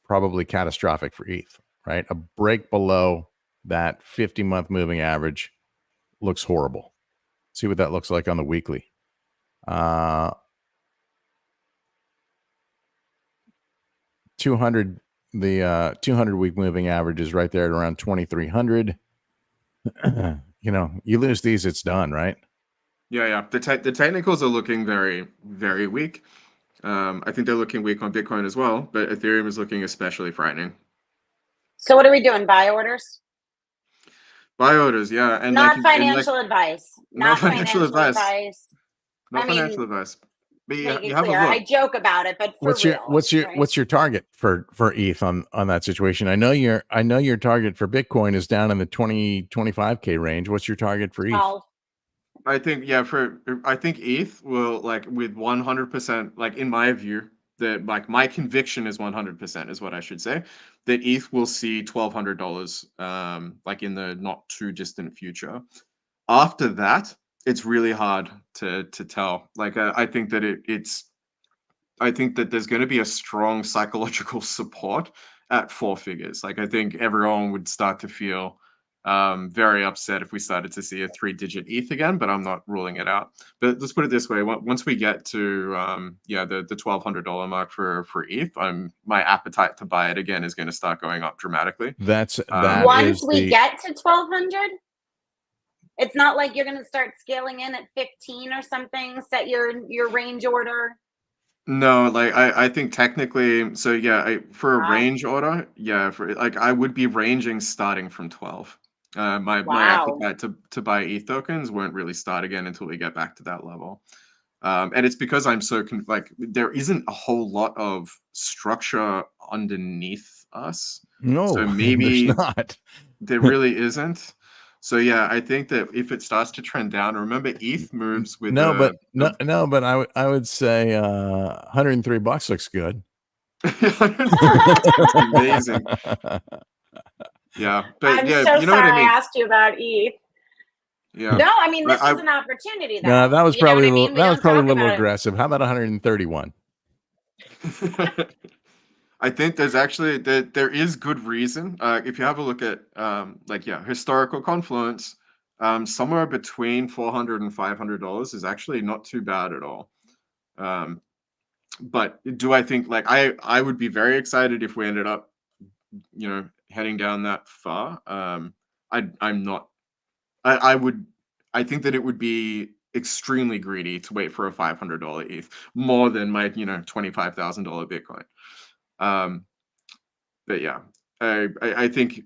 probably catastrophic for ETH, right? A break below that 50-month moving average looks horrible. See what that looks like on the weekly. 200, the 200-week moving average is right there at around 2,300. You lose these, it's done, right? Yeah. The technicals are looking very, very weak. I think they're looking weak on Bitcoin as well, but Ethereum is looking especially frightening. So what are we doing? Buy orders? Buy orders, yeah. And not financial advice. Not financial advice. Not financial advice. But Make you it have a clear. I look. joke about it, but for real, right? what's your target for ETH on that situation? I know your target for Bitcoin is down in the 25K range. What's your target for ETH? 12. I think I think ETH will, like, with 100%, like, in my view, that, like, my conviction is 100% is what I should say, that ETH will see $1,200 like in the not too distant future. After that, it's really hard to tell. Like, I think that I think that there's going to be a strong psychological support at 4 figures. Like, I think everyone would start to feel very upset if we started to see a 3-digit ETH again, but I'm not ruling it out. But let's put it this way: once we get to the $1,200 mark for ETH, my appetite to buy it again is going to start going up dramatically. That Once is we the get to 1,200, it's not like you're going to start scaling in at 15 or something. Set your range order. No, like, I think technically, so yeah, for a Wow. range order, yeah, for, like, I would be ranging starting from 12. My Wow. appetite to buy ETH tokens won't really start again until we get back to that level. And it's because I'm so like, there isn't a whole lot of structure underneath us. no, So there's maybe not. there really isn't. So yeah, I think that if it starts to trend down, remember ETH moves with No, but the no, but I would say $103 looks good. That's amazing. Yeah, but I'm yeah, so you know what I sorry I mean. asked you about ETH. Yeah, No, I mean, this I is an opportunity, though. No, that was You know what probably I mean? We that was don't probably a talk little about it. aggressive. How about 131? I think there's actually there is good reason. If you have a look at historical confluence, somewhere between $400 and $500 is actually not too bad at all. But do I think, like, I would be very excited if we ended up, heading down that far. I'm not. I think that it would be extremely greedy to wait for a $500 ETH more than my $25,000 Bitcoin. But yeah, I think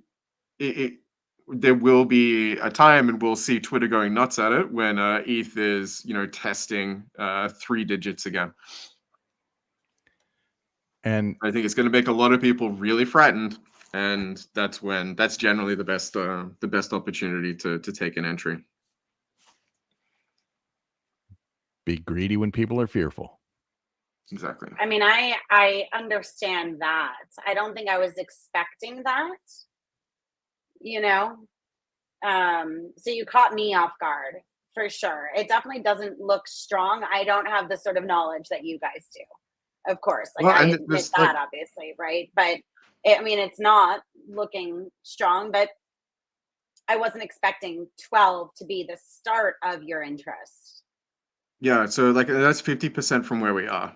there will be a time, and we'll see Twitter going nuts at it when ETH is testing 3 digits again. And I think it's going to make a lot of people really frightened, and that's generally the best opportunity to take an entry. be greedy when people are fearful. Exactly. I mean, I understand that. I don't think I was expecting that. So you caught me off guard for sure. It definitely doesn't look strong. I don't have the sort of knowledge that you guys do. Of course, like, Well, I and admit that, obviously, right? But it's not looking strong. But I wasn't expecting 12 to be the start of your interest. yeah, so, like, that's 50% from where we are,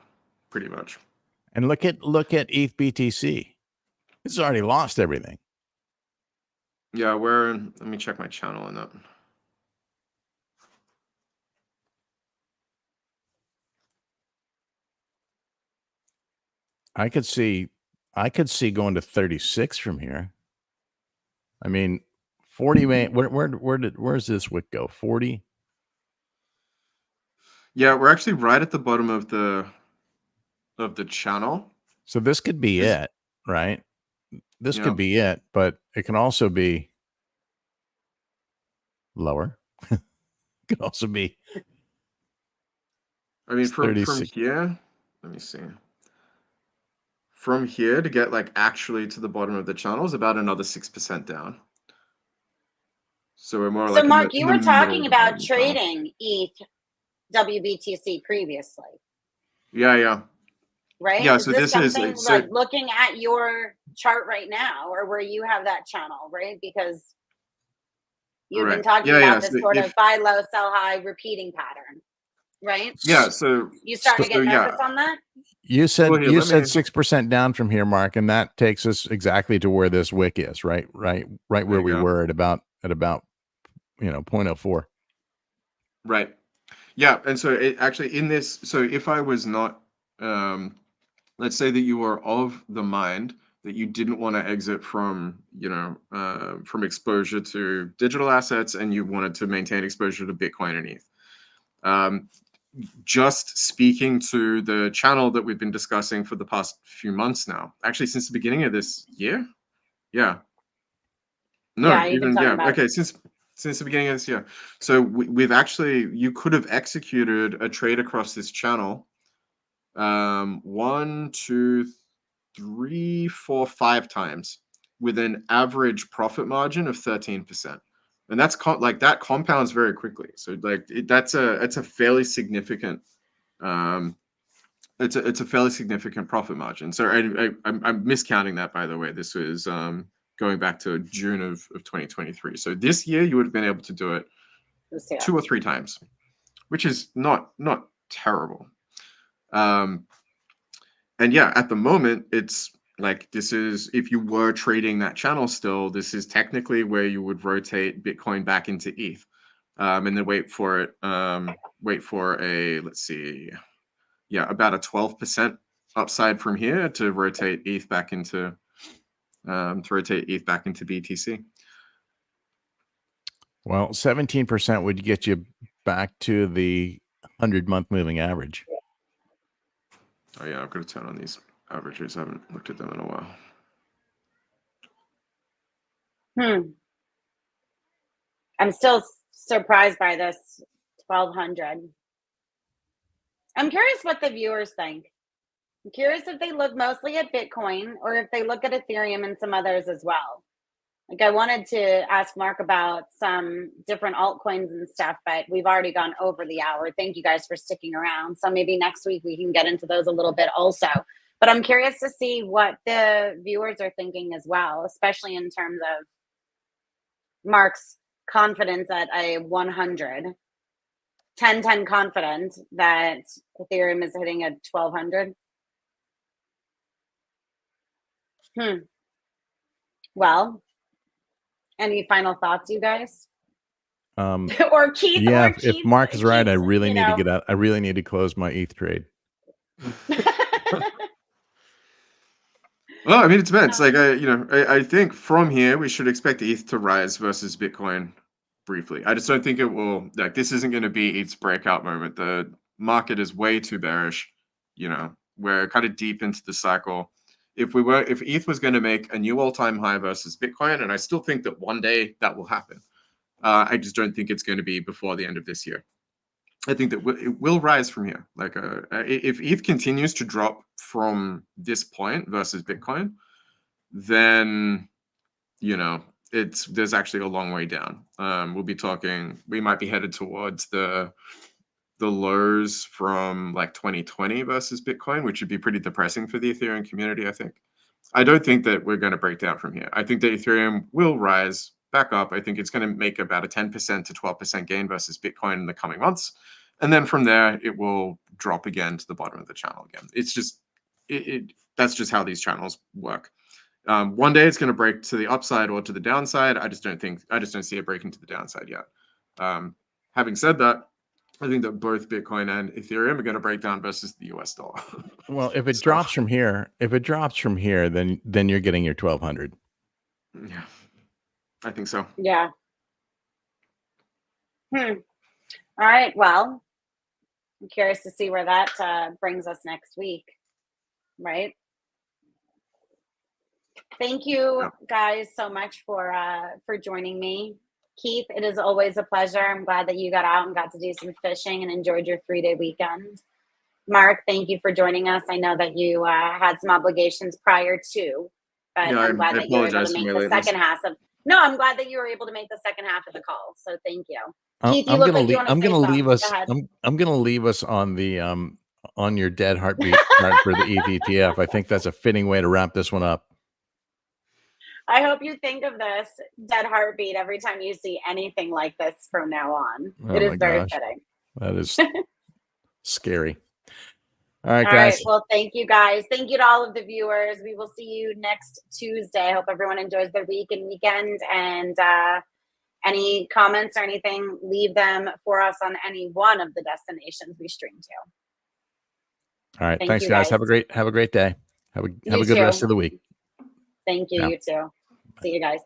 pretty much. And look at ETH BTC. It's already lost everything. Yeah, let me check my channel on that. I could see going to 36 from here. I mean, 40 where's this wick go? 40? Yeah, we're actually right at the bottom of the channel. So this could be it, right? This Yeah. could be it, but it can also be lower. It could also be. I mean, from 36. here, let me see. From here to get, like, actually to the bottom of the channel is about another 6% down. So we're more So, like Mark, in you the were middle talking of the about bottom of the channel. trading ETH WBTC previously, Yeah. right? Yeah, Is so this this is something like looking at your chart right now, or where you have that channel, right? Because you've been right. talking Yeah. about So this sort of buy low, sell high repeating pattern, right? so You starting to get nervous yeah. on that? You said Well, here, you let said me 6% down from here, Mark, and that takes us exactly to where this wick is, right There where you we go. were at about 0.04. Right. Yeah, and so it actually in this, so if I was not, let's say that you were of the mind that you didn't want to exit from, from exposure to digital assets, and you wanted to maintain exposure to Bitcoin and ETH. just speaking to the channel that we've been discussing for the past few months now, actually since the beginning of this year. Yeah. No, Yeah, you've been even, talking yeah. about Okay, since the beginning of this year. So we've actually, you could have executed a trade across this channel. 1, 2, 3, 4, 5 times with an average profit margin of 13%. And that's like that compounds very quickly. So like that's a fairly significant it's a fairly significant profit margin. So I'm miscounting that, by the way. This was going back to June of 2023. So this year you would have been able to do it this year. 2 or 3 times, which is not terrible. And yeah, at the moment, it's like, this is, if you were trading that channel still, this is technically where you would rotate Bitcoin back into ETH, and then wait for it. Wait for a, let's see, yeah, about a 12% upside from here to rotate ETH back into BTC. Well, 17% would get you back to the 100-month moving average. Oh yeah, I've got to turn on these averages. I haven't looked at them in a while. I'm still surprised by this 1200. I'm curious what the viewers think. I'm curious if they look mostly at Bitcoin or if they look at Ethereum and some others as well. Like, I wanted to ask Mark about some different altcoins and stuff, but we've already gone over the hour. Thank you guys for sticking around. So maybe next week we can get into those a little bit also. But I'm curious to see what the viewers are thinking as well, especially in terms of Mark's confidence at a 100. 10 confident that Ethereum is hitting a 1200. Well, any final thoughts, you guys? Or Keith? Yeah, or if Mark is right, I really need to get out. I really need to close my ETH trade. Well, I mean, it depends. Like, I think from here we should expect ETH to rise versus Bitcoin briefly. I just don't think it will. Like, this isn't going to be ETH's breakout moment. The market is way too bearish. We're kind of deep into the cycle. If ETH was going to make a new all-time high versus Bitcoin, and I still think that one day that will happen, I just don't think it's going to be before the end of this year. I think that it will rise from here. Like, if ETH continues to drop from this point versus Bitcoin, then there's actually a long way down. We might be headed towards the lows from like 2020 versus Bitcoin, which would be pretty depressing for the Ethereum community, I think. I don't think that we're going to break down from here. I think that Ethereum will rise back up. I think it's going to make about a 10% to 12% gain versus Bitcoin in the coming months. And then from there, it will drop again to the bottom of the channel again. It's just, that's just how these channels work. One day it's going to break to the upside or to the downside. I just don't see it breaking to the downside yet. Having said that, I think that both Bitcoin and Ethereum are going to break down versus the US dollar. Well, if it drops from here, then you're getting your 1200. Yeah, I think so. Yeah. All right. Well, I'm curious to see where that brings us next week. Right. Thank you guys so much for joining me. Keith, it is always a pleasure. I'm glad that you got out and got to do some fishing and enjoyed your 3-day weekend. Mark, thank you for joining us. I know that you had some obligations prior to, but I'm glad that you were able to make the second half of. No, I'm glad that you were able to make the second half of the call. So thank you. Keith, you look like you want to say something. I'm going to leave us on the on your dead heartbeat chart for the ETH ETF. I think that's a fitting way to wrap this one up. I hope you think of this dead heartbeat every time you see anything like this from now on. It is very fitting. That is scary. All right, guys. Well, thank you guys. Thank you to all of the viewers. We will see you next Tuesday. I hope everyone enjoys their week and weekend. And any comments or anything, leave them for us on any one of the destinations we stream to. All right. Thanks, guys. Have a great day. Have a good rest of the week. Thank you. You too. See you guys.